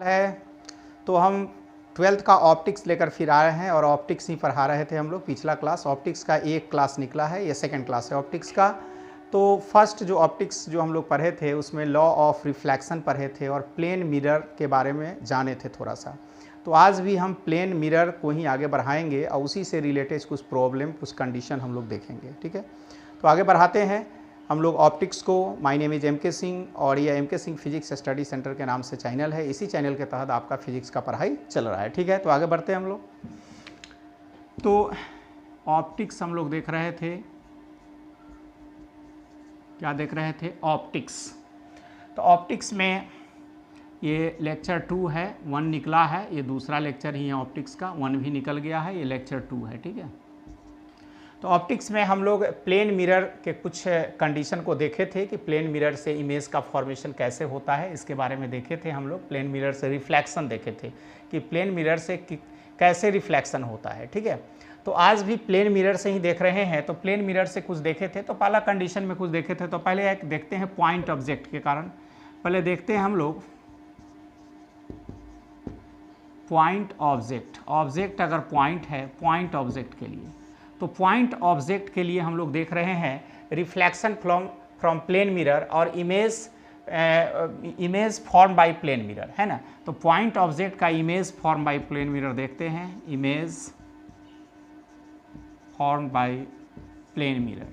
है। तो हम 12th का ऑप्टिक्स लेकर फिर आ रहे हैं और ऑप्टिक्स ही पढ़ा रहे थे हम लोग। पिछला क्लास ऑप्टिक्स का एक क्लास निकला है, ये सेकंड क्लास है ऑप्टिक्स का। तो फर्स्ट जो ऑप्टिक्स जो हम लोग पढ़े थे उसमें लॉ ऑफ रिफ्लेक्शन पढ़े थे और प्लेन मिरर के बारे में जाने थे थोड़ा सा। तो आज भी हम प्लेन मिरर को ही आगे बढ़ाएंगे और उसी से रिलेटेड कुछ प्रॉब्लम, कुछ कंडीशन हम लोग देखेंगे। ठीक है, तो आगे बढ़ाते हैं हम लोग ऑप्टिक्स को। My name is MK Singh और ये MK Singh physics study centre के नाम से चैनल है। इसी चैनल के तहत आपका फिजिक्स का पढ़ाई चल रहा है। ठीक है, तो आगे बढ़ते हैं हम लोग। तो ऑप्टिक्स हम लोग देख रहे थे, क्या देख रहे थे? ऑप्टिक्स। तो ऑप्टिक्स में ये लेक्चर 2 है, 1 निकला है, ये दूसरा लेक्चर ही है ऑप्टिक्स का, 1 भी निकल गया है, ये लेक्चर 2 है। ठीक है, तो ऑप्टिक्स में हम लोग प्लेन मिरर के कुछ कंडीशन को देखे थे कि प्लेन मिरर से इमेज का फॉर्मेशन कैसे होता है, इसके बारे में देखे थे हम लोग। प्लेन मिरर से रिफ्लेक्शन देखे थे कि प्लेन मिरर से कैसे रिफ्लेक्शन होता है। ठीक है, तो आज भी प्लेन मिरर से ही देख रहे हैं। तो प्लेन मिरर से कुछ देखे थे, तो पहला कंडीशन में कुछ देखे थे। तो पहले एक देखते हैं पॉइंट ऑब्जेक्ट के कारण, पहले देखते हैं हम लोग पॉइंट ऑब्जेक्ट। ऑब्जेक्ट अगर पॉइंट है, पॉइंट ऑब्जेक्ट के लिए, तो पॉइंट ऑब्जेक्ट के लिए हम लोग देख रहे हैं रिफ्लेक्शन फ्रॉम प्लेन मिरर और image form by plane mirror, है ना। तो पॉइंट ऑब्जेक्ट का image form by plane mirror देखते हैं, image form by plane mirror.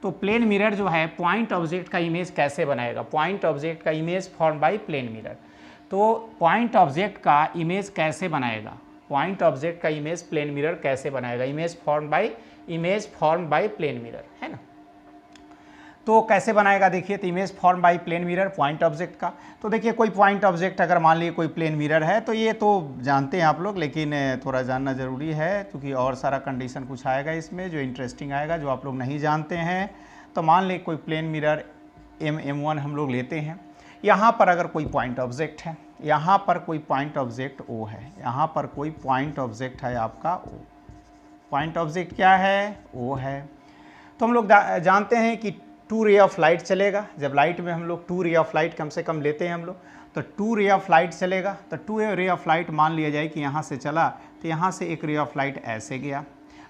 तो प्लेन मिरर जो है पॉइंट ऑब्जेक्ट का इमेज कैसे बनाएगा? पॉइंट ऑब्जेक्ट का image form by plane mirror. तो पॉइंट ऑब्जेक्ट का इमेज कैसे बनाएगा? पॉइंट ऑब्जेक्ट का इमेज प्लेन मिरर कैसे बनाएगा? Image form by plane mirror, है ना। तो कैसे बनाएगा देखिए, तो image form by plane mirror point object का। तो देखिए कोई पॉइंट ऑब्जेक्ट अगर मान लीजिए कोई प्लेन मिरर है, तो ये तो जानते हैं आप लोग, लेकिन थोड़ा जानना ज़रूरी है क्योंकि और सारा कंडीशन कुछ आएगा इसमें जो इंटरेस्टिंग आएगा, जो आप लोग नहीं जानते हैं। तो मान लीजिए कोई प्लेन मिरर M1 हम लोग लेते हैं। यहाँ पर अगर कोई पॉइंट ऑब्जेक्ट है, यहाँ पर कोई पॉइंट ऑब्जेक्ट O है, यहाँ पर कोई पॉइंट ऑब्जेक्ट है आपका O। पॉइंट ऑब्जेक्ट क्या है? O है। तो हम लोग जानते हैं कि 2 रे ऑफ लाइट चलेगा। जब लाइट में हम लोग 2 रे ऑफ लाइट कम से कम लेते हैं हम लोग, तो 2 रे ऑफ लाइट चलेगा। तो 2 रे ऑफ लाइट मान लिया जाए कि यहाँ से चला, तो यहाँ से एक रे ऑफ लाइट ऐसे गया,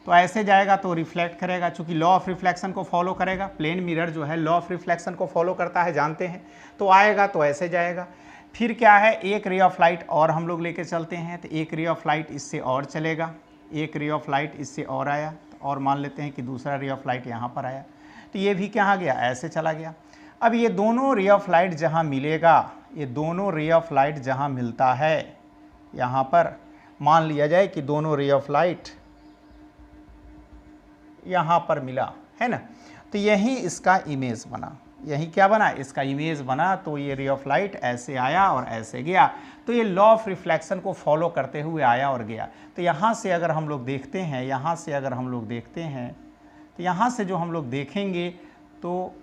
तो ऐसे जाएगा तो रिफ्लेक्ट करेगा, चूंकि लॉ ऑफ रिफ्लेक्शन को फॉलो करेगा। प्लेन मिरर जो है लॉ ऑफ रिफ्लेक्शन को फॉलो करता है, जानते हैं। तो आएगा तो ऐसे जाएगा। फिर क्या है, एक रे ऑफ लाइट और हम लोग लेके चलते हैं, तो एक रे ऑफ लाइट इससे और चलेगा, एक रे ऑफ लाइट इससे और आया, और मान लेते हैं कि दूसरा रे ऑफ लाइट यहाँ पर आया, तो ये भी कहाँ गया? ऐसे चला गया। अब ये दोनों रे ऑफ लाइट जहाँ मिलेगा, ये दोनों रे ऑफ लाइट जहाँ मिलता है, यहाँ पर मान लिया जाए कि दोनों रे ऑफ लाइट यहाँ पर मिला, है ना, तो यही इसका इमेज बना। यही क्या बना? इसका इमेज बना। तो ये रे ऑफ लाइट ऐसे आया और ऐसे गया, तो ये लॉ ऑफ रिफ्लेक्शन को फॉलो करते हुए आया और गया। तो यहाँ से अगर हम लोग देखते हैं, यहाँ से अगर हम लोग देखते हैं, तो यहाँ से जो हम लोग देखेंगे, तो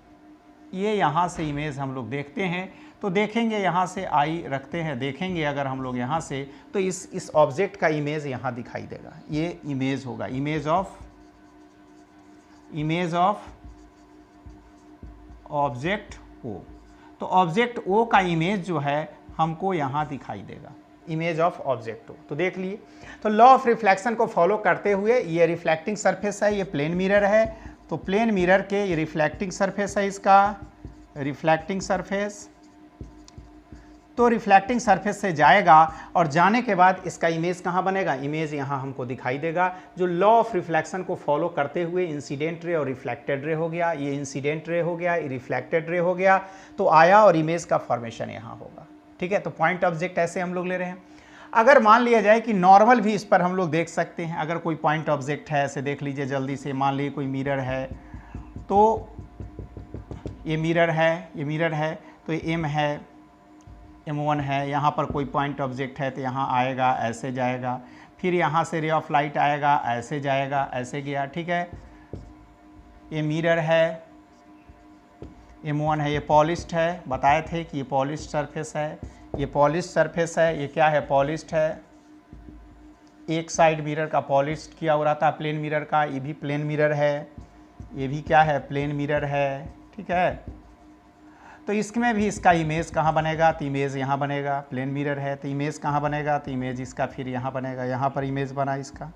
ये यहाँ से इमेज हम लोग देखते हैं, तो देखेंगे यहाँ से आई रखते हैं, देखेंगे अगर हम लोग यहाँ से, तो इस ऑब्जेक्ट का इमेज यहाँ दिखाई देगा। ये इमेज होगा, इमेज ऑफ ऑब्जेक्ट O। तो ऑब्जेक्ट O का इमेज जो है हमको यहाँ दिखाई देगा, इमेज ऑफ ऑब्जेक्ट O। तो देख लिए, तो लॉ ऑफ रिफ्लेक्शन को फॉलो करते हुए ये रिफ्लेक्टिंग सरफेस है, ये प्लेन मिरर है। तो प्लेन मिरर के ये रिफ्लेक्टिंग सरफेस है, इसका रिफ्लेक्टिंग सरफेस। तो रिफ्लेक्टिंग सरफेस से जाएगा और जाने के बाद इसका इमेज कहाँ बनेगा? इमेज यहाँ हमको दिखाई देगा, जो लॉ ऑफ रिफ्लेक्शन को फॉलो करते हुए इंसिडेंट रे और रिफ्लेक्टेड रे हो गया। ये इंसिडेंट रे हो गया, ये रिफ्लेक्टेड रे हो गया, तो आया और इमेज का फॉर्मेशन यहाँ होगा। ठीक है, तो पॉइंट ऑब्जेक्ट ऐसे हम लोग ले रहे हैं। अगर मान लिया जाए कि नॉर्मल भी इस पर हम लोग देख सकते हैं, अगर कोई पॉइंट ऑब्जेक्ट है, ऐसे देख लीजिए जल्दी से। मान लीजिए कोई मिरर है, तो ये मिरर है, ये मिरर है, तो ये M है, M1 है। यहाँ पर कोई पॉइंट ऑब्जेक्ट है, तो यहाँ आएगा, ऐसे जाएगा, फिर यहाँ से रे ऑफ लाइट आएगा, ऐसे जाएगा, ऐसे गया। ठीक है, ये मिरर है, M1 है, ये पॉलिश्ड है, बताए थे कि ये पॉलिश्ड सरफेस है, ये पॉलिश्ड सरफेस है। ये क्या है? पॉलिश्ड है। एक साइड मिरर का पॉलिश्ड किया हुआ रहता है प्लेन मिरर का, ये भी प्लेन मिरर है, ये भी क्या है? प्लेन मिरर है। ठीक है, तो इसमें भी इसका इमेज कहाँ बनेगा, तो इमेज यहाँ बनेगा, प्लेन मिरर है तो इमेज कहाँ बनेगा, तो इमेज इसका फिर यहाँ बनेगा, यहाँ पर इमेज बना इसका,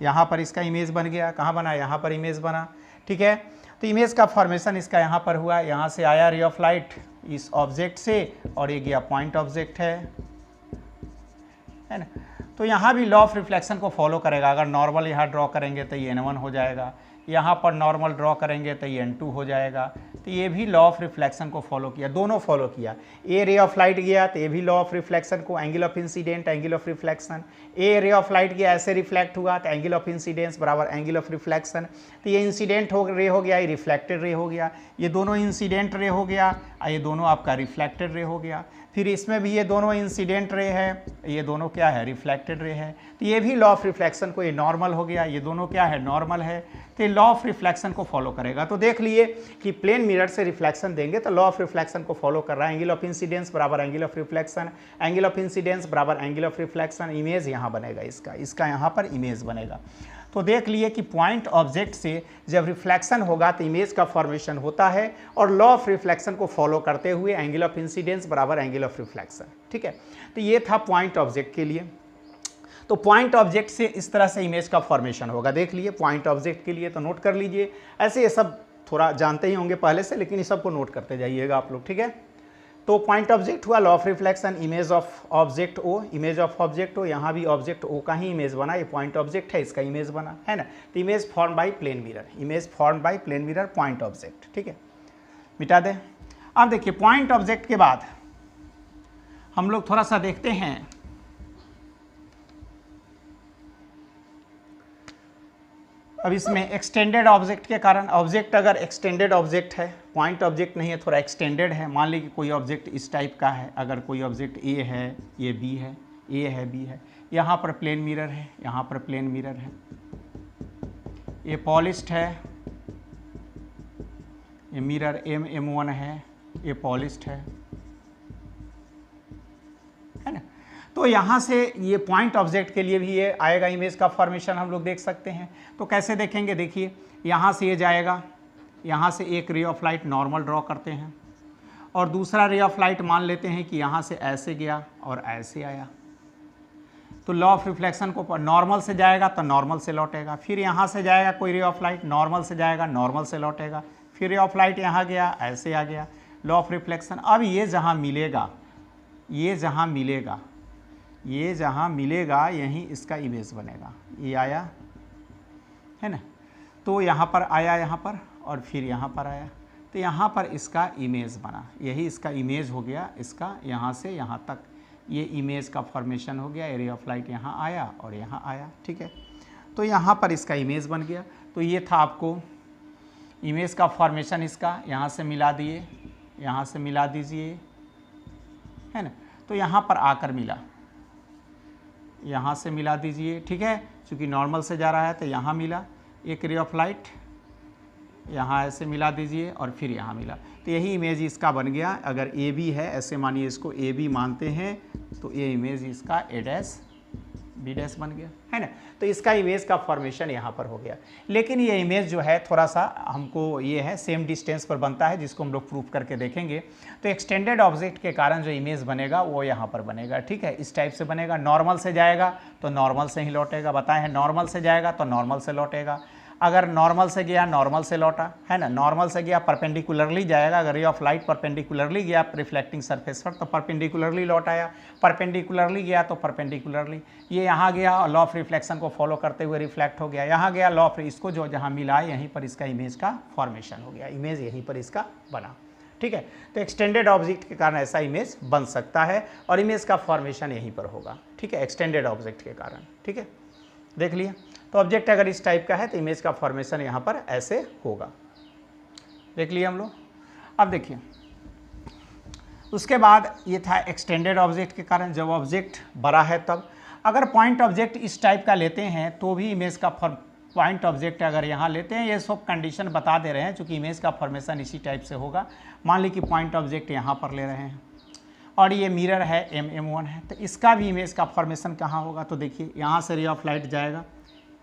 यहाँ पर इसका इमेज बन गया, कहाँ बना, यहाँ पर इमेज बना। ठीक है, तो इमेज का फॉर्मेशन इसका यहाँ पर हुआ, यहाँ से आया रे ऑफ लाइट इस ऑब्जेक्ट से और ये गया पॉइंट ऑब्जेक्ट है ना। तो यहाँ भी लॉ ऑफ रिफ्लेक्शन को फॉलो करेगा। अगर नॉर्मल यहाँ ड्रॉ करेंगे तो ये n1 हो जाएगा, यहाँ पर नॉर्मल ड्रॉ करेंगे तो ये n2 हो जाएगा। तो ये भी लॉ ऑफ रिफ्लेक्शन को फॉलो किया, दोनों फॉलो किया। ए रे ऑफ लाइट गया तो ये भी लॉ ऑफ रिफ्लेक्शन को, angle of incident angle of reflection. A ray of light गया ऐसे रिफ्लेक्ट हुआ तो एंगल ऑफ इंसिडेंस बराबर एंगल ऑफ रिफ्लेक्शन। तो ये इंसिडेंट रे हो गया, ये रिफ्लेक्टेड रे हो गया, ये दोनों इंसिडेंट रे हो गया, ये दोनों आपका रिफ्लेक्टेड रे हो गया। फिर इसमें भी ये दोनों इंसिडेंट रे है, ये दोनों क्या है, रिफ्लेक्टेड रे है। तो ये भी लॉ ऑफ रिफ्लेक्शन को, ये नॉर्मल हो गया, ये दोनों क्या है, नॉर्मल है। तो ये लॉ ऑफ रिफ्लेक्शन को फॉलो करेगा। तो देख लिए कि प्लेन मिरर से रिफ्लेक्शन देंगे तो लॉ ऑफ रिफ्लेक्शन को फॉलो कर रहा है। एंगल ऑफ इंसिडेंस बराबर angle of reflection, angle of incidence बराबर एंगल ऑफ रिफ्लेक्शन। इमेज यहाँ बनेगा इसका यहाँ पर इमेज बनेगा। तो देख लिए कि पॉइंट ऑब्जेक्ट से जब रिफ्लेक्शन होगा तो इमेज का फॉर्मेशन होता है और लॉ ऑफ रिफ्लेक्शन को फॉलो करते हुए एंगल ऑफ इंसिडेंस बराबर एंगल ऑफ रिफ्लेक्शन। ठीक है, तो ये था पॉइंट ऑब्जेक्ट के लिए। तो पॉइंट ऑब्जेक्ट से इस तरह से इमेज का फॉर्मेशन होगा। देख लिए पॉइंट ऑब्जेक्ट के लिए, तो नोट कर लीजिए। ऐसे ये सब थोड़ा जानते ही होंगे पहले से, लेकिन इस सबको नोट करते जाइएगा आप लोग। ठीक है, तो पॉइंट ऑब्जेक्ट हुआ, law of reflection, image of object O, image of object O, यहाँ भी ऑब्जेक्ट ओ का ही इमेज बना, ये पॉइंट ऑब्जेक्ट है, इसका इमेज बना है ना। तो image form by plane mirror, image form by plane mirror point object. ठीक है, मिटा दें। अब देखिए पॉइंट ऑब्जेक्ट के बाद हम लोग थोड़ा सा देखते हैं अब इसमें एक्सटेंडेड ऑब्जेक्ट के कारण। ऑब्जेक्ट अगर एक्सटेंडेड ऑब्जेक्ट है, पॉइंट ऑब्जेक्ट नहीं है, थोड़ा एक्सटेंडेड है। मान लीजिए कोई ऑब्जेक्ट इस टाइप का है, अगर कोई ऑब्जेक्ट ए है, ये बी है, ए है, बी है, यहाँ पर प्लेन मिरर है, यहाँ पर प्लेन मिरर है, ये पॉलिश्ड है, ये मिरर M1 है, ये पॉलिश्ड है ना। तो यहाँ से ये पॉइंट ऑब्जेक्ट के लिए भी ये आएगा इमेज का फॉर्मेशन, हम लोग देख सकते हैं। तो कैसे देखेंगे, देखिए यहाँ से ये जाएगा, यहाँ से एक ray of light normal draw करते हैं और दूसरा रे ऑफ लाइट मान लेते हैं कि यहाँ से ऐसे गया और ऐसे आया। तो लॉ ऑफ रिफ्लेक्शन को नॉर्मल से जाएगा तो नॉर्मल से लौटेगा, फिर यहाँ से जाएगा कोई रे ऑफ लाइट, नॉर्मल से जाएगा, नॉर्मल से लौटेगा, फिर रे ऑफ लाइट यहाँ गया, ऐसे आ गया, लॉ ऑफ रिफ्लेक्शन। अब ये जहाँ मिलेगा, ये जहाँ मिलेगा, ये जहाँ मिलेगा यहीं इसका इमेज बनेगा। ये आया है ना, तो यहाँ पर आया, यहाँ पर, और फिर यहाँ पर आया, तो यहाँ पर इसका इमेज बना, यही इसका इमेज हो गया। इसका यहाँ से यहाँ तक ये इमेज का फॉर्मेशन हो गया। एरिया ऑफ लाइट यहाँ आया और यहाँ आया। ठीक है, तो यहाँ पर इसका इमेज बन गया। तो ये था आपको इमेज का फॉर्मेशन इसका। यहाँ से मिला दिए, यहाँ से मिला दीजिए, है ना। तो यहाँ पर आकर मिला, यहाँ से मिला दीजिए। ठीक है, चूँकि नॉर्मल से जा रहा है तो यहाँ मिला एक रे ऑफ लाइट, यहाँ ऐसे मिला दीजिए और फिर यहाँ मिला। तो यही इमेज इसका बन गया। अगर ए बी है, ऐसे मानिए इसको ए बी मानते हैं, तो ये इमेज इसका ए डैश बी डैश बन गया, है ना। तो इसका इमेज का फॉर्मेशन यहाँ पर हो गया। लेकिन ये इमेज जो है थोड़ा सा हमको ये है सेम डिस्टेंस पर बनता है, जिसको हम लोग प्रूफ करके देखेंगे। तो एक्सटेंडेड ऑब्जेक्ट के कारण जो इमेज बनेगा वो यहाँ पर बनेगा। ठीक है, इस टाइप से बनेगा। नॉर्मल से जाएगा तो नॉर्मल से ही लौटेगा, बताए हैं। नॉर्मल से जाएगा तो नॉर्मल से लौटेगा। अगर नॉर्मल से गया नॉर्मल से लौटा, है ना। नॉर्मल से गया परपेंडिकुलरली जाएगा। अगर रे ऑफ लाइट परपेंडिकुलरली गया रिफ्लेक्टिंग सरफेस पर तो परपेंडिकुलरली लौट आया, परपेंडिकुलरली गया तो परपेंडिकुलरली। ये यहाँ गया और लॉ ऑफ रिफ्लेक्शन को फॉलो करते हुए रिफ्लेक्ट हो गया। यहाँ गया लॉ ऑफ, इसको जो जहाँ मिला यहीं पर इसका इमेज का फॉर्मेशन हो गया। इमेज यहीं पर इसका बना। ठीक है, तो एक्सटेंडेड ऑब्जेक्ट के कारण ऐसा इमेज बन सकता है और इमेज का फॉर्मेशन यहीं पर होगा। ठीक है, एक्सटेंडेड ऑब्जेक्ट के कारण। ठीक है, देख लिया। तो ऑब्जेक्ट अगर इस टाइप का है तो इमेज का फॉर्मेशन यहाँ पर ऐसे होगा। देख लिए हम लोग। अब देखिए उसके बाद ये था एक्सटेंडेड ऑब्जेक्ट के कारण, जब ऑब्जेक्ट बड़ा है तब। अगर पॉइंट ऑब्जेक्ट इस टाइप का लेते हैं तो भी इमेज का पॉइंट ऑब्जेक्ट अगर यहाँ लेते हैं, ये सब कंडीशन बता दे रहे हैं, चूँकि इमेज का फॉर्मेशन इसी टाइप से होगा। मान ली कि पॉइंट ऑब्जेक्ट यहाँ पर ले रहे हैं और ये मिरर है M1 है, तो इसका भी इमेज का फॉर्मेशन कहाँ होगा। तो देखिए यहाँ से रे ऑफ लाइट जाएगा,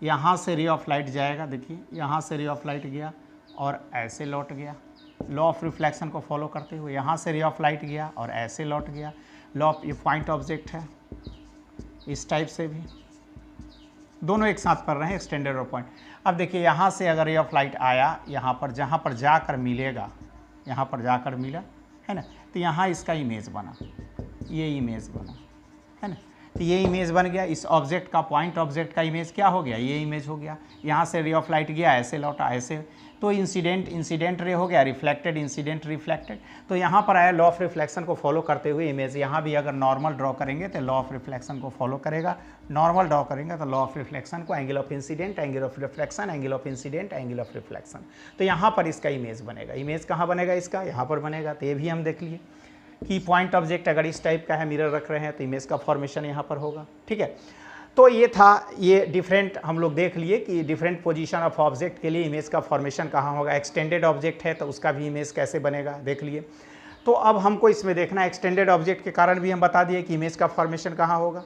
यहाँ से रे ऑफ लाइट जाएगा, देखिए यहाँ से रे ऑफ लाइट गया और ऐसे लौट गया, लॉ ऑफ रिफ्लेक्शन को फॉलो करते हुए यहाँ से रे ऑफ लाइट गया और ऐसे लौट गया। लॉ ऑफ, ये पॉइंट ऑब्जेक्ट है, इस टाइप से भी दोनों एक साथ पढ़ रहे हैं, एक्सटेंडेड और पॉइंट। अब देखिए यहाँ से अगर रे ऑफ लाइट आया यहाँ पर, जहाँ पर जाकर मिलेगा, यहाँ पर जाकर मिला है ना, तो यहाँ इसका इमेज बना, ये इमेज बना है ना, तो ये इमेज बन गया। इस ऑब्जेक्ट का, पॉइंट ऑब्जेक्ट का इमेज क्या हो गया, ये इमेज हो गया। यहाँ से रे ऑफ लाइट गया, ऐसे लौटा, ऐसे, तो इंसिडेंट रे हो गया, रिफ्लेक्टेड इंसिडेंट रिफ्लेक्टेड। तो यहाँ पर आया लॉ ऑफ रिफ्लेक्शन को फॉलो करते हुए इमेज। यहाँ भी अगर नॉर्मल ड्रॉ करेंगे तो लॉ ऑफ रिफ्लेक्शन को फॉलो करेगा, नॉर्मल ड्रॉ करेंगे तो लॉ ऑफ रिफ्लेक्शन को, angle of incident, angle of reflection, angle of incident, angle of reflection. तो यहाँ पर इसका इमेज बनेगा। इमेज कहाँ बनेगा इसका, यहाँ पर बनेगा। तो ये भी हम देख लिए कि पॉइंट ऑब्जेक्ट अगर इस टाइप का है, मिरर रख रहे हैं, तो इमेज का फॉर्मेशन यहाँ पर होगा। ठीक है, तो ये था, ये डिफरेंट हम लोग देख लिए कि डिफरेंट पोजीशन ऑफ ऑब्जेक्ट के लिए इमेज का फॉर्मेशन कहाँ होगा। एक्सटेंडेड ऑब्जेक्ट है तो उसका भी इमेज कैसे बनेगा, देख लिए। तो अब हमको इसमें देखना है, एक्सटेंडेड ऑब्जेक्ट के कारण भी हम बता दिए कि इमेज का फॉर्मेशन कहाँ होगा।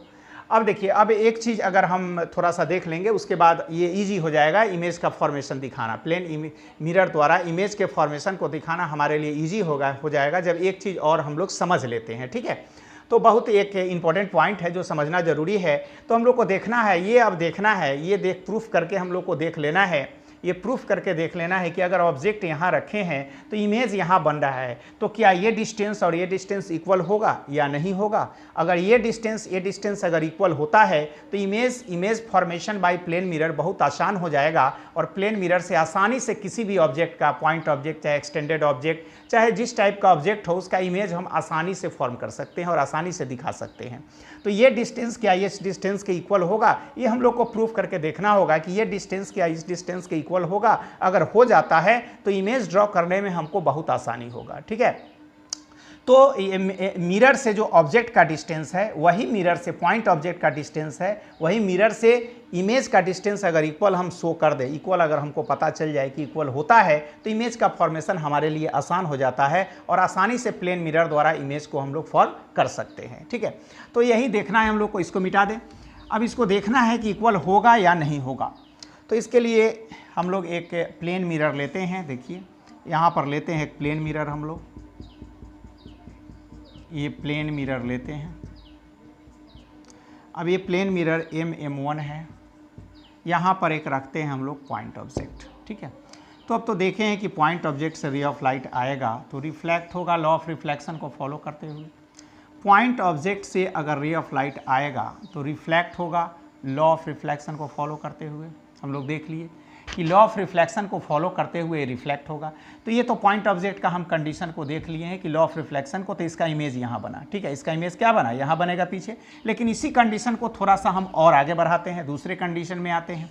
अब देखिए, अब एक चीज़ अगर हम थोड़ा सा देख लेंगे, उसके बाद ये इजी हो जाएगा इमेज का फॉर्मेशन दिखाना। प्लेन मिरर द्वारा इमेज के फॉर्मेशन को दिखाना हमारे लिए इजी हो जाएगा जब एक चीज़ और हम लोग समझ लेते हैं। ठीक है, तो बहुत एक इंपॉर्टेंट पॉइंट है जो समझना ज़रूरी है। तो हम लोग को देखना है, ये अब देखना है, ये प्रूफ करके हम लोग को देख लेना है, ये प्रूफ करके देख लेना है कि अगर ऑब्जेक्ट यहाँ रखे हैं तो इमेज यहाँ बन रहा है, तो क्या ये डिस्टेंस और ये डिस्टेंस इक्वल होगा या नहीं होगा। अगर ये डिस्टेंस अगर इक्वल होता है तो image formation by plane mirror बहुत आसान हो जाएगा, और प्लेन मिरर से आसानी से किसी भी ऑब्जेक्ट का, पॉइंट ऑब्जेक्ट चाहे एक्सटेंडेड ऑब्जेक्ट, चाहे जिस टाइप का ऑब्जेक्ट हो, उसका इमेज हम आसानी से फॉर्म कर सकते हैं और आसानी से दिखा सकते हैं। तो ये डिस्टेंस क्या ये डिस्टेंस के इक्वल होगा, ये हम लोग को प्रूफ करके देखना होगा कि ये डिस्टेंस क्या इस डिस्टेंस के इक्वल होगा। अगर हो जाता है तो इमेज ड्रॉ करने में हमको बहुत आसानी होगा। ठीक है, तो मिरर से जो ऑब्जेक्ट का डिस्टेंस है वही मिरर से पॉइंट ऑब्जेक्ट का डिस्टेंस है, वही मिरर से इमेज का डिस्टेंस अगर इक्वल हम शो कर दे, इक्वल अगर हमको पता चल जाए कि इक्वल होता है तो इमेज का फॉर्मेशन हमारे लिए आसान हो जाता है और आसानी से प्लेन मिरर द्वारा इमेज को हम लोग फॉर्म कर सकते हैं। ठीक है, तो यही देखना है हम लोग को। इसको मिटा दें। अब इसको देखना है कि इक्वल होगा या नहीं होगा। तो इसके लिए हम लोग एक प्लेन मिरर लेते हैं। देखिए यहाँ पर लेते हैं एक प्लेन मिरर, हम लोग ये प्लेन मिरर लेते हैं। अब ये प्लेन मिरर M1 है, यहाँ पर एक रखते हैं हम लोग पॉइंट ऑब्जेक्ट। ठीक है, तो अब तो देखें हैं कि पॉइंट ऑब्जेक्ट से रे ऑफ लाइट आएगा तो रिफ्लेक्ट होगा, लॉ ऑफ रिफ्लेक्शन को फॉलो करते हुए। पॉइंट ऑब्जेक्ट से अगर रे ऑफ लाइट आएगा तो रिफ्लेक्ट होगा, लॉ ऑफ रिफ्लेक्शन को फॉलो करते हुए। हम लोग देख लिए कि लॉ ऑफ रिफ्लेक्शन को फॉलो करते हुए रिफ्लेक्ट होगा। तो ये तो पॉइंट ऑब्जेक्ट का हम कंडीशन को देख लिए हैं कि लॉ ऑफ रिफ्लेक्शन को, तो इसका इमेज यहाँ बना। ठीक है, इसका इमेज क्या बना, यहाँ बनेगा पीछे। लेकिन इसी कंडीशन को थोड़ा सा हम और आगे बढ़ाते हैं, दूसरे कंडीशन में आते हैं।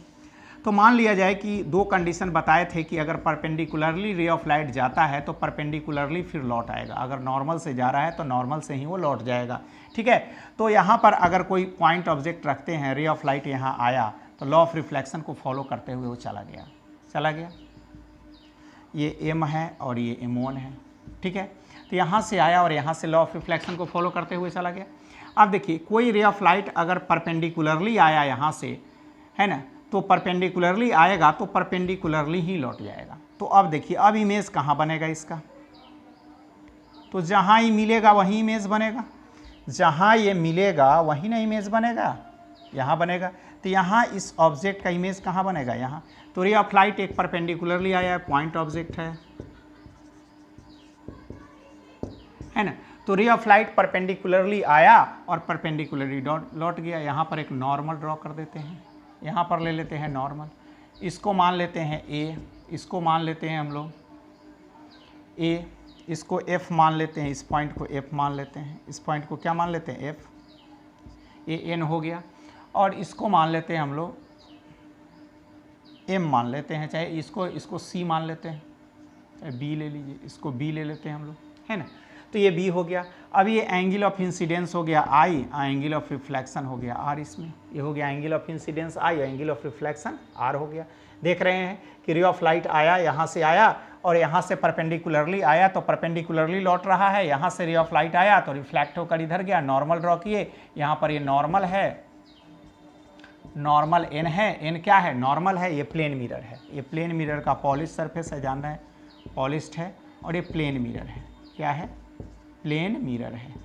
तो मान लिया जाए कि दो कंडीशन बताए थे कि अगर परपेंडिकुलरली रे ऑफ लाइट जाता है तो परपेंडिकुलरली फिर लौट आएगा, अगर नॉर्मल से जा रहा है तो नॉर्मल से ही वो लौट जाएगा। ठीक है, तो यहाँ पर अगर कोई पॉइंट ऑब्जेक्ट रखते हैं, रे ऑफ लाइट यहाँ आया तो लॉ ऑफ रिफ्लेक्शन को फॉलो करते हुए वो चला गया। ये M है और ये M1 है। ठीक है, तो यहाँ से आया और यहाँ से लॉ ऑफ रिफ्लेक्शन को फॉलो करते हुए चला गया। अब देखिए, कोई रे ऑफ लाइट अगर परपेंडिकुलरली आया यहाँ से, है ना, तो परपेंडिकुलरली आएगा तो परपेंडिकुलरली ही लौट जाएगा। तो अब देखिए, अब इमेज कहाँ बनेगा इसका, तो जहाँ ही मिलेगा वहीं इमेज बनेगा, जहाँ ये मिलेगा वहीं ना इमेज बनेगा, यहाँ बनेगा। तो यहाँ इस ऑब्जेक्ट का इमेज कहाँ बनेगा, यहाँ। तो रे ऑफ लाइट एक परपेंडिकुलरली आया है, पॉइंट ऑब्जेक्ट है ना। तो रे ऑफ लाइट परपेंडिकुलरली आया और परपेंडिकुलरली लौट गया। यहाँ पर एक नॉर्मल ड्रॉ कर देते हैं, यहाँ पर ले लेते हैं नॉर्मल, इसको मान लेते हैं A, इसको मान लेते हैं हम लोग A, इसको F मान लेते हैं, इस पॉइंट को F मान लेते हैं, इस पॉइंट को क्या मान लेते हैं, F, ये N हो गया। और इसको मान लेते हैं हम लोग M मान लेते हैं, चाहे इसको C मान लेते हैं, चाहे B ले लीजिए, इसको B ले लेते हैं हम लोग, है ना। तो ये B हो गया। अब ये एंगल ऑफ इंसिडेंस हो गया I, एंगल ऑफ रिफ्लेक्शन हो गया R, इसमें ये हो गया angle of incidence I, angle of reflection R हो गया। देख रहे हैं कि रे ऑफ लाइट आया, यहाँ से आया और यहाँ से परपेंडिकुलरली आया तो परपेंडिकुलरली लौट रहा है, यहाँ से रे ऑफ लाइट आया तो रिफ्लेक्ट होकर इधर गया। नॉर्मल ड्रॉ किए, यहाँ पर ये नॉर्मल है, नॉर्मल N है, N क्या है, नॉर्मल है, ये प्लेन मिरर है, ये प्लेन मिरर का पॉलिश सरफेस है, जान रहे हैं, पॉलिश्ड है। और ये प्लेन मिरर है। क्या है? प्लेन मिरर है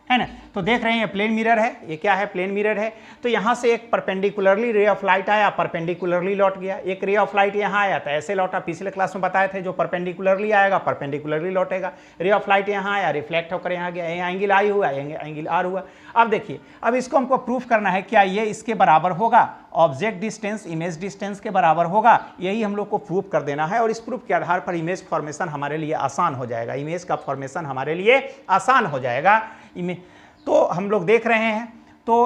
ना। तो देख रहे हैं ये प्लेन मिरर है, ये क्या है? प्लेन मिरर है। तो यहाँ से एक परपेंडिकुलरली रे ऑफ लाइट आया, परपेंडिकुलरली लौट गया। एक रे ऑफ लाइट यहाँ आया था, ऐसे लौटा। पिछले क्लास में बताए थे जो परपेंडिकुलरली आएगा परपेंडिकुलरली लौटेगा। रे ऑफ लाइट यहाँ आया, रिफ्लेक्ट होकर यहाँ गया, यहाँ एंगल आई हुआ, एंगल आर हुआ। अब देखिए, अब इसको हमको प्रूफ करना है, क्या ये इसके बराबर होगा? ऑब्जेक्ट डिस्टेंस इमेज डिस्टेंस के बराबर होगा। यही हम लोग को प्रूफ कर देना है और इस प्रूफ के आधार पर इमेज फॉर्मेशन हमारे लिए आसान हो जाएगा। इमेज का फॉर्मेशन हमारे लिए आसान हो जाएगा। तो हम लोग देख रहे हैं, तो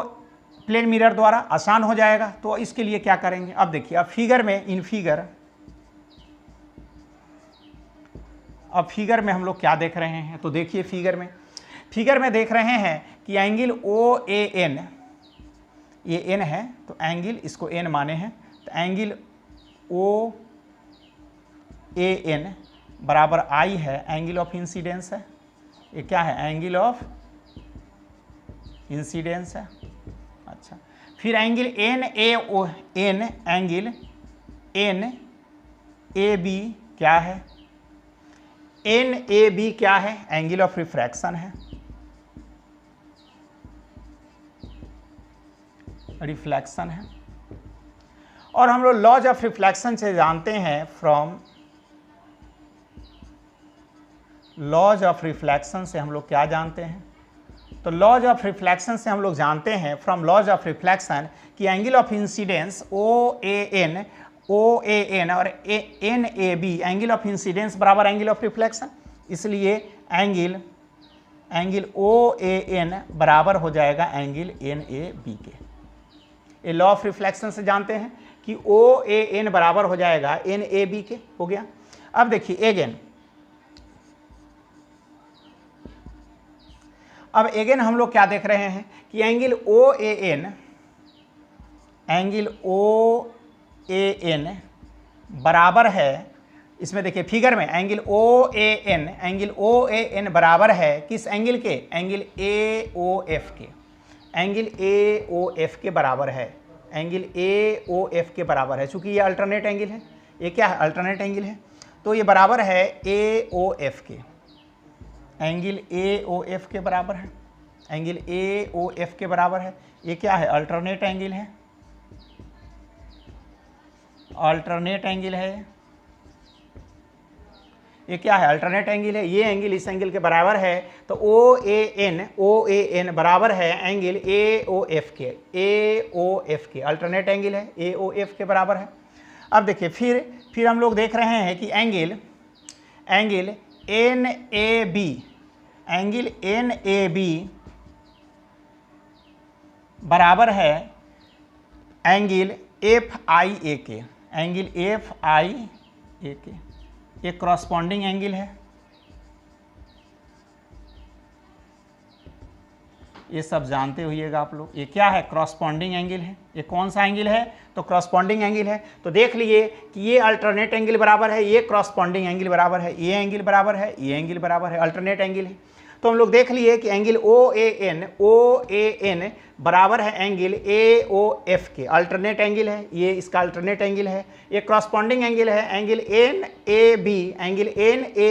प्लेन मिरर द्वारा आसान हो जाएगा। तो इसके लिए क्या करेंगे? अब देखिए, अब फिगर में, अब फिगर में हम लोग क्या देख रहे हैं? तो देखिए फिगर में देख रहे हैं कि एंगल ओ ए एन, ये एन है तो एंगल इसको एन माने हैं, तो एंगल ओ ए एन बराबर आई है, एंगल ऑफ इंसिडेंस है। ये क्या है? एंगल ऑफ इंसिडेंस है। अच्छा, फिर angle N A O N, angle N A B क्या है? एन ए बी क्या है? एंगल ऑफ रिफ्रैक्शन है, रिफ्लेक्शन है। और हम लोग लॉज ऑफ रिफ्लेक्शन से जानते हैं, फ्रॉम लॉज ऑफ रिफ्लेक्शन से हम लोग क्या जानते हैं? तो लॉज ऑफ रिफ्लेक्शन से हम लोग जानते हैं, फ्रॉम लॉज ऑफ रिफ्लेक्शन, कि angle of incidence O A N और N A B, angle of incidence बराबर एंगल ऑफ रिफ्लेक्शन। इसलिए एंगल ओ ए एन बराबर हो जाएगा एंगल एन ए बी के। ये लॉ ऑफ रिफ्लेक्शन से जानते हैं कि ओ ए एन बराबर हो जाएगा एन ए बी के। हो गया। अब देखिए अगेन हम लोग क्या देख रहे हैं कि एंगल ओ ए एन बराबर है, इसमें देखिए फिगर में एंगल ओ ए एन बराबर है किस एंगल के? एंगल ए ओ एफ के। एंगल ए ओ एफ के बराबर है, एंगल ए ओ एफ के बराबर है। चूंकि ये अल्टरनेट एंगल है, ये क्या है? अल्टरनेट एंगल है, तो ये बराबर है ए ओ एफ के। एंगल ए ओ एफ के बराबर है, एंगल ए ओ एफ के बराबर है। ये क्या है? अल्टरनेट एंगल है, अल्टरनेट एंगल है। ये क्या है? अल्टरनेट एंगल है। ये एंगल इस एंगल के बराबर है, तो ओ ए एन बराबर है एंगल ए ओ एफ के। अल्टरनेट एंगल है, ए ओ एफ के बराबर है। अब देखिए फिर हम लोग देख रहे हैं कि एंगल एन ए बी बराबर है एंगल एफ आई ए के। एंगल एफ आई ए के ये क्रॉसपॉन्डिंग एंगल है। ये सब जानते होइएगा आप लोग। ये क्या है? क्रॉसपॉन्डिंग एंगल है। ये कौन सा एंगल है? तो क्रॉसपॉन्डिंग एंगल है। तो देख लिए कि ये अल्टरनेट एंगल बराबर है, ये क्रॉसपॉन्डिंग एंगल बराबर है, ये एंगल बराबर है, ये एंगल बराबर है, अल्टरनेट एंगल है। तो हम लोग देख लिए कि एंगल ओ ए एन बराबर है एंगल ए ओ एफ के। अल्टरनेट एंगल है, ये इसका अल्टरनेट एंगल है। ये क्रॉसपॉन्डिंग एंगल है, एंगल एन ए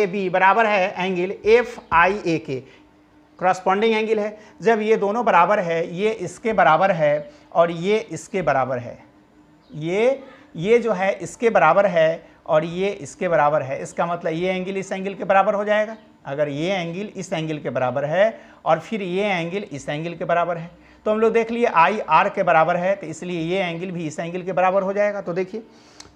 बी बराबर है एंगल एफ आई ए के। क्रॉसपॉन्डिंग एंगल है। जब ये दोनों बराबर है, ये इसके बराबर है और ये इसके बराबर है, ये जो है इसके बराबर है और ये इसके बराबर है, इसका मतलब ये एंगल इस एंगल के बराबर हो जाएगा। अगर ये एंगल इस एंगल के बराबर है और फिर ये एंगल इस एंगल के बराबर है, तो हम लोग देख लिए आई आर के बराबर है, तो इसलिए ये एंगल भी इस एंगल के बराबर हो जाएगा। तो देखिए,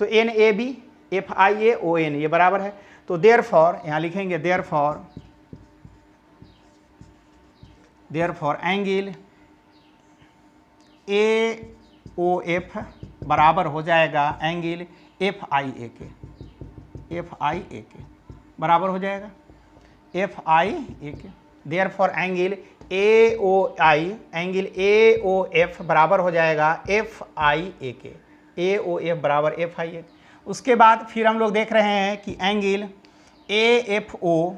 तो N A B F I A O N ये बराबर है। तो देयरफॉर यहाँ लिखेंगे therefore angle A O F बराबर हो जाएगा एंगल एफ आई ए के बराबर हो जाएगा एफ आई ए के। Therefore angle A O F बराबर हो जाएगा एफ आई ए के। ए ओ एफ बराबर एफ आई ए। उसके बाद फिर हम लोग देख रहे हैं कि एंगल ए एफ ओ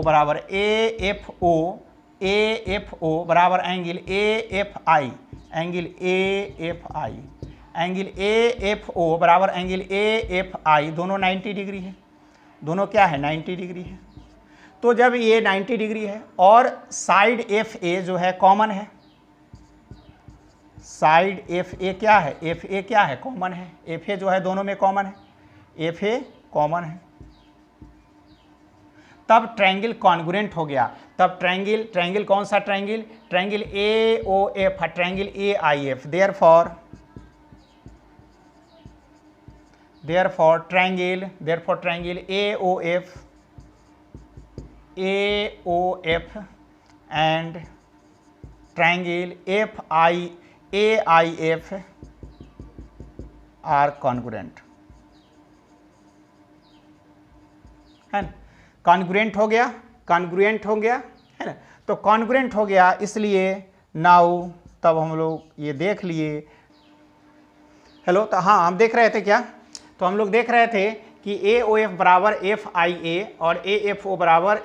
बराबर ए एफ ओ बराबर angle A F I angle AFO बराबर एंगल AFI, दोनों 90 डिग्री है, दोनों क्या है 90 डिग्री है। तो जब ये 90 डिग्री है और साइड FA जो है कॉमन है, साइड FA क्या है, FA क्या है कॉमन है, FA जो है दोनों में कॉमन है, FA कॉमन है, तब ट्रायंगल कॉन्ग्रुएंट हो गया। तब ट्रायंगल कौन सा triangle, triangle AOF, triangle AIF, therefore triangle AOF and triangle AIF are congruent, है ना, कॉन्ग्रुएंट हो गया, कॉन्ग्रुएंट हो गया, है ना। तो कॉन्ग्रुएंट हो गया, इसलिए नाउ तब हम लोग ये देख लिए, हेलो, तो हाँ हम देख रहे थे क्या, तो हम लोग देख रहे थे कि AOF बराबर FIA और AFO बराबर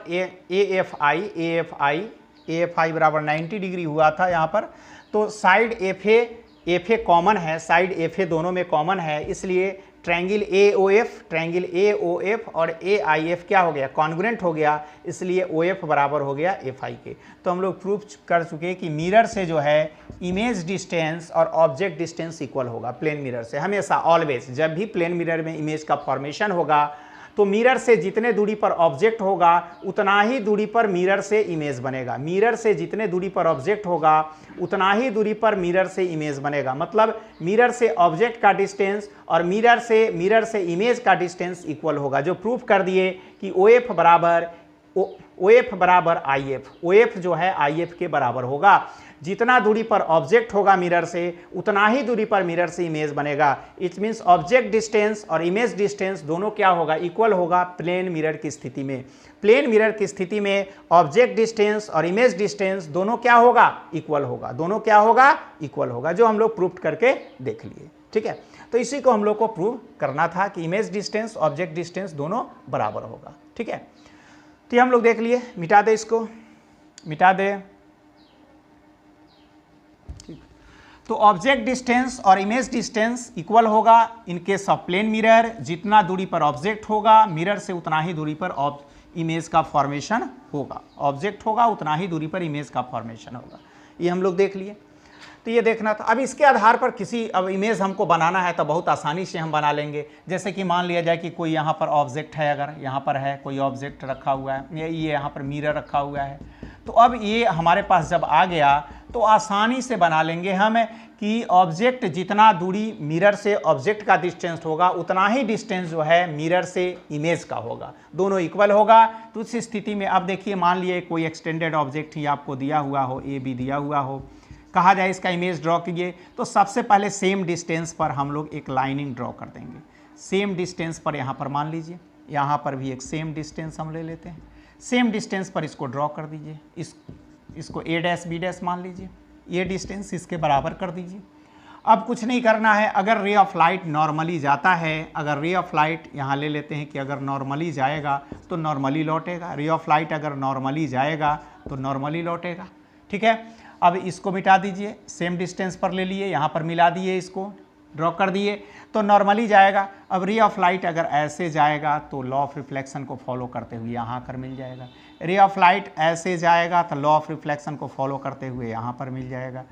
AFI बराबर 90 डिग्री हुआ था यहाँ पर। तो साइड FA कॉमन है, साइड FA दोनों में कॉमन है, इसलिए ट्रायंगल AOF और AIF क्या हो गया, कॉन्ग्रुएंट हो गया, इसलिए OF बराबर हो गया FI के। तो हम लोग प्रूफ कर चुके कि मिरर से जो है इमेज डिस्टेंस और ऑब्जेक्ट डिस्टेंस इक्वल होगा प्लेन मिरर से, हमेशा ऑलवेज। जब भी प्लेन मिरर में इमेज का फॉर्मेशन होगा तो मिरर से जितने दूरी पर ऑब्जेक्ट होगा उतना ही दूरी पर मिरर से इमेज बनेगा, मिरर से जितने दूरी पर ऑब्जेक्ट होगा उतना ही दूरी पर मिरर से इमेज बनेगा। मतलब मिरर से ऑब्जेक्ट का डिस्टेंस और मिरर से इमेज का डिस्टेंस इक्वल होगा, जो प्रूफ कर दिए कि OF बराबर IF, OF जो है IF के बराबर होगा। जितना दूरी पर ऑब्जेक्ट होगा मिरर से उतना ही दूरी पर मिरर से इमेज बनेगा। इट मीन्स ऑब्जेक्ट डिस्टेंस और इमेज डिस्टेंस दोनों क्या होगा, इक्वल होगा प्लेन मिरर की स्थिति में। प्लेन मिरर की स्थिति में ऑब्जेक्ट डिस्टेंस और इमेज डिस्टेंस दोनों क्या होगा, इक्वल होगा, दोनों क्या होगा, इक्वल होगा, जो हम लोग प्रूफ करके देख लिए। ठीक है, तो इसी को हम लोग को प्रूव करना था कि इमेज डिस्टेंस ऑब्जेक्ट डिस्टेंस दोनों बराबर होगा। ठीक है, तो हम लोग देख लिए, मिटा दे, इसको मिटा दे। तो ऑब्जेक्ट डिस्टेंस और इमेज डिस्टेंस इक्वल होगा in case of plane mirror. जितना दूरी पर ऑब्जेक्ट होगा मिरर से उतना ही दूरी पर इमेज का फॉर्मेशन होगा, ऑब्जेक्ट होगा उतना ही दूरी पर इमेज का फॉर्मेशन होगा। ये हम लोग देख लिए। तो ये देखना था। अब इसके आधार पर अब इमेज हमको बनाना है तो बहुत आसानी से हम बना लेंगे। जैसे कि मान लिया जाए कि कोई यहाँ पर ऑब्जेक्ट है, अगर यहाँ पर है कोई ऑब्जेक्ट रखा हुआ है, ये यहाँ पर मिरर रखा हुआ है, तो अब ये हमारे पास जब आ गया तो आसानी से बना लेंगे हम कि ऑब्जेक्ट जितना दूरी मिरर से ऑब्जेक्ट का डिस्टेंस होगा उतना ही डिस्टेंस जो है मिरर से इमेज का होगा, दोनों इक्वल होगा। तो उस स्थिति में अब देखिए, मान लिए कोई एक्सटेंडेड ऑब्जेक्ट ही आपको दिया हुआ हो, ए बी दिया हुआ हो, कहा जाए इसका इमेज ड्रॉ कीजिए, तो सबसे पहले सेम डिस्टेंस पर हम लोग एक लाइनिंग ड्रॉ कर देंगे। सेम डिस्टेंस पर यहाँ पर मान लीजिए, यहाँ पर भी एक सेम डिस्टेंस हम ले लेते हैं, सेम डिस्टेंस पर इसको ड्रॉ कर दीजिए। इसको A डैश B डैश मान लीजिए, ये डिस्टेंस इसके बराबर कर दीजिए। अब कुछ नहीं करना है, अगर रे ऑफ लाइट नॉर्मली जाता है, अगर रे ऑफ लाइट यहाँ ले लेते हैं कि अगर नॉर्मली जाएगा तो नॉर्मली लौटेगा, रे ऑफ लाइट अगर नॉर्मली जाएगा तो नॉर्मली लौटेगा। ठीक है, अब इसको मिटा दीजिए, सेम डिस्टेंस पर ले लिए, यहाँ पर मिला दिए, इसको ड्रॉ कर दिए तो नॉर्मली जाएगा। अब रे ऑफ लाइट अगर ऐसे जाएगा तो लॉ ऑफ रिफ्लेक्शन को फॉलो करते हुए यहाँ पर मिल जाएगा। रे ऑफ लाइट ऐसे जाएगा तो लॉ ऑफ रिफ्लेक्शन को फॉलो करते हुए यहाँ पर मिल जाएगा,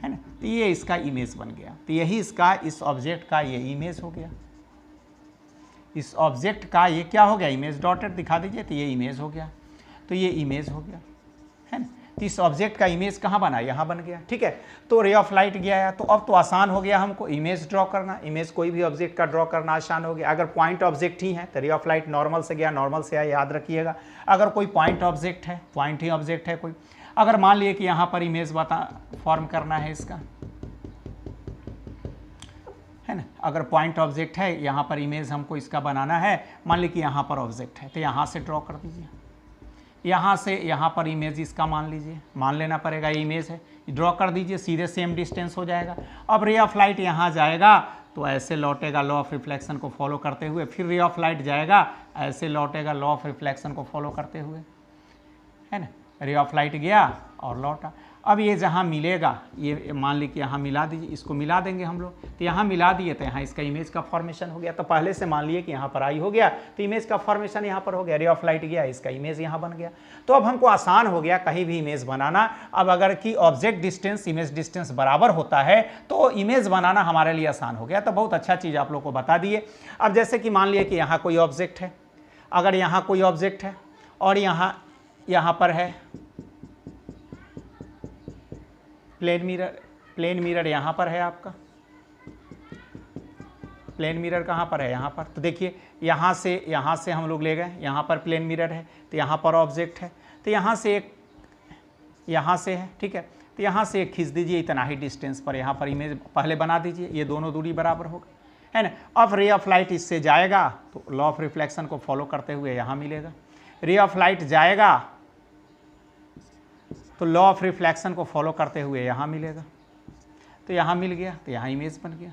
है ना। तो ये इसका इमेज बन गया। तो यही इसका, इस ऑब्जेक्ट का ये इमेज हो गया, इस ऑब्जेक्ट का ये क्या हो गया, इमेज डॉटेड दिखा दीजिए, तो ये इमेज हो गया, तो ये इमेज हो गया, है ना। तो इस ऑब्जेक्ट का इमेज कहाँ बना, यहाँ बन गया। ठीक है, तो रे ऑफ लाइट गया है, तो अब तो आसान हो गया हमको इमेज ड्रॉ करना, इमेज कोई भी ऑब्जेक्ट का ड्रॉ करना आसान हो गया। अगर पॉइंट ऑब्जेक्ट ही है तो रे ऑफ लाइट नॉर्मल से गया, नॉर्मल से आया, याद रखिएगा। अगर कोई पॉइंट ऑब्जेक्ट है, पॉइंट ही ऑब्जेक्ट है कोई, अगर मान लिए कि यहाँ पर इमेज फॉर्म करना है इसका, है ना, अगर पॉइंट ऑब्जेक्ट है, यहाँ पर इमेज हमको इसका बनाना है, मान लीजिए कि यहाँ पर ऑब्जेक्ट है, तो यहाँ से ड्रॉ कर दीजिए, यहाँ से यहाँ पर इमेज इसका मान लीजिए, मान लेना पड़ेगा, ये इमेज है, ड्रॉ कर दीजिए, सीधे सेम डिस्टेंस हो जाएगा। अब रे ऑफ लाइट यहाँ जाएगा तो ऐसे लौटेगा, लॉ ऑफ रिफ्लेक्शन को फॉलो करते हुए, फिर रे ऑफ लाइट जाएगा ऐसे लौटेगा, लॉ ऑफ रिफ्लेक्शन को फॉलो करते हुए, है ना। रे ऑफ लाइट गया और लौटा। अब ये जहाँ मिलेगा, ये मान ली कि यहाँ मिला दीजिए, इसको मिला देंगे हम लोग, तो यहाँ मिला दिए तो यहाँ इसका इमेज का फॉर्मेशन हो गया। तो पहले से मान लिए कि यहाँ पर आई हो गया तो इमेज का फॉर्मेशन यहाँ पर हो गया, रे ऑफ लाइट गया, इसका इमेज यहाँ बन गया। तो अब हमको आसान हो गया कहीं भी इमेज बनाना। अब अगर कि ऑब्जेक्ट डिस्टेंस इमेज डिस्टेंस बराबर होता है तो इमेज बनाना हमारे लिए आसान हो गया। तो बहुत अच्छा चीज़ आप लोग को बता दिए। अब जैसे कि मान लिए कि यहाँ कोई ऑब्जेक्ट है, अगर यहाँ कोई ऑब्जेक्ट है और यहाँ पर है प्लेन मिरर यहाँ पर है आपका, प्लेन मिरर कहाँ पर है, यहाँ पर। तो देखिए यहाँ से हम लोग ले गए, यहाँ पर प्लेन मिरर है तो यहाँ पर ऑब्जेक्ट है, तो यहाँ से है, ठीक है। तो यहाँ से एक खींच दीजिए इतना ही डिस्टेंस पर, यहाँ पर इमेज पहले बना दीजिए, ये दोनों दूरी बराबर होगा, है ना। अब रे ऑफ लाइट इससे जाएगा तो लॉ ऑफ रिफ्लेक्शन को फॉलो करते हुए यहाँ मिलेगा, रे ऑफ लाइट जाएगा तो लॉ ऑफ रिफ्लेक्शन को फॉलो करते हुए यहाँ मिलेगा, तो यहाँ मिल गया तो यहाँ इमेज बन गया,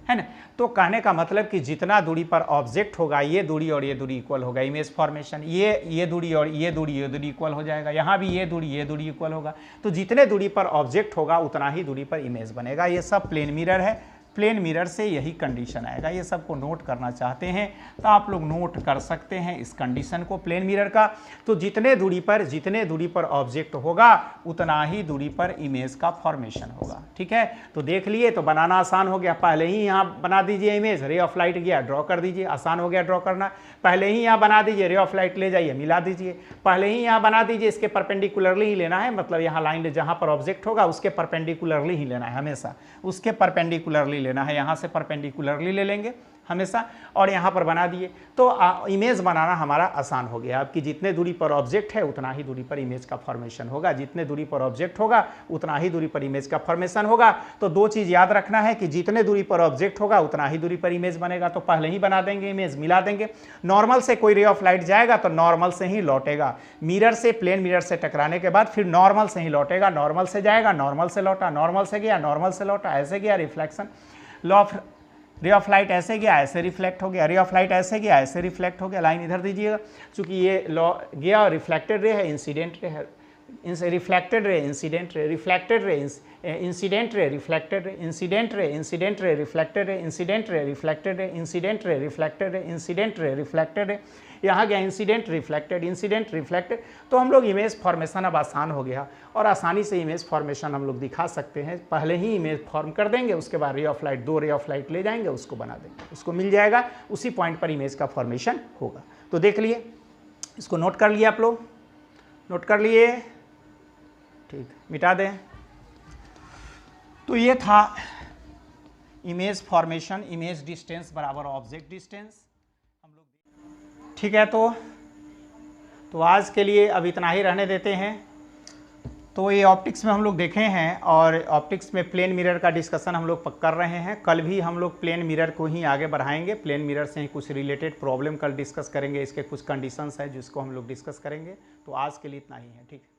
है ना। तो कहने का मतलब कि जितना दूरी पर ऑब्जेक्ट होगा ये दूरी और ये दूरी इक्वल होगा, इमेज फॉर्मेशन ये दूरी और ये दूरी इक्वल हो जाएगा, यहाँ भी ये दूरी इक्वल होगा। तो जितने दूरी पर ऑब्जेक्ट होगा उतना ही दूरी पर इमेज बनेगा। ये सब प्लेन मिरर है, प्लेन मिरर से यही कंडीशन आएगा। ये सबको नोट करना चाहते हैं तो आप लोग नोट कर सकते हैं इस कंडीशन को प्लेन मिरर का। तो जितने दूरी पर ऑब्जेक्ट होगा उतना ही दूरी पर इमेज का फॉर्मेशन होगा, ठीक है। तो देख लिए, तो बनाना आसान हो गया। पहले ही यहाँ बना दीजिए इमेज, रे ऑफ लाइट गया ड्रॉ कर दीजिए, आसान हो गया ड्रॉ करना। पहले ही यहाँ बना दीजिए, रे ऑफ लाइट ले जाइए मिला दीजिए, पहले ही यहाँ बना दीजिए, इसके परपेंडिकुलरली ही लेना है, मतलब यहाँ लाइन जहाँ पर ऑब्जेक्ट होगा उसके परपेंडिकुलरली ही लेना है, हमेशा उसके परपेंडिकुलरली लेना है, यहाँ से परपेंडिकुलरली ले लेंगे हमेशा, और यहाँ पर बना दिए तो इमेज बनाना हमारा आसान हो गया। आपकी जितने दूरी पर ऑब्जेक्ट है उतना ही दूरी पर इमेज का फॉर्मेशन होगा, जितने दूरी पर ऑब्जेक्ट होगा उतना ही दूरी पर इमेज का फॉर्मेशन होगा। तो दो चीज़ याद रखना है कि जितने दूरी पर ऑब्जेक्ट होगा उतना ही दूरी पर इमेज बनेगा, तो पहले ही बना देंगे इमेज, मिला देंगे। नॉर्मल से कोई रे ऑफ लाइट जाएगा तो नॉर्मल से ही लौटेगा, मिरर से प्लेन मिरर से टकराने के बाद फिर नॉर्मल से ही लौटेगा, नॉर्मल से जाएगा नॉर्मल से लौटा, नॉर्मल से गया नॉर्मल से लौटा, ऐसे गया reflection. Law of ray of light ऐसे गया ऐसे रिफ्लेक्ट हो गया, रे ऑफ लाइट ऐसे गया ऐसे रिफ्लेक्ट हो गया। लाइन इधर दीजिएगा, चूंकि ये लॉ गया और रिफ्लेक्टेड रे है, इंसिडेंट रे है, reflected ray incident ray, reflected ray incident ray, reflected ray incident ray, incident ray reflected ray, incident ray reflected ray, incident ray reflected ray, incident ray reflected ray, यहाँ गया incident reflected. तो हम लोग image formation अब आसान हो गया और आसानी से इमेज फॉर्मेशन हम लोग दिखा सकते हैं। पहले ही इमेज फॉर्म कर देंगे, उसके बाद रे ऑफ लाइट, दो रे ऑफ लाइट ले जाएंगे, उसको बना देंगे, उसको मिल जाएगा, उसी पॉइंट पर इमेज का फॉर्मेशन होगा। तो देख लिए, इसको नोट कर लिए आप लोग, नोट कर लिए, ठीक, मिटा दें। तो ये था इमेज फॉर्मेशन, इमेज डिस्टेंस बराबर ऑब्जेक्ट डिस्टेंस हम लोग, ठीक है। तो आज के लिए अब इतना ही रहने देते हैं। तो ये ऑप्टिक्स में हम लोग देखे हैं और ऑप्टिक्स में प्लेन मिरर का डिस्कशन हम लोग कर रहे हैं। कल भी हम लोग प्लेन मिरर को ही आगे बढ़ाएंगे, प्लेन मिरर से ही कुछ रिलेटेड प्रॉब्लम कल डिस्कस करेंगे, इसके कुछ कंडीशंस है जिसको हम लोग डिस्कस करेंगे। तो आज के लिए इतना ही है, ठीक है।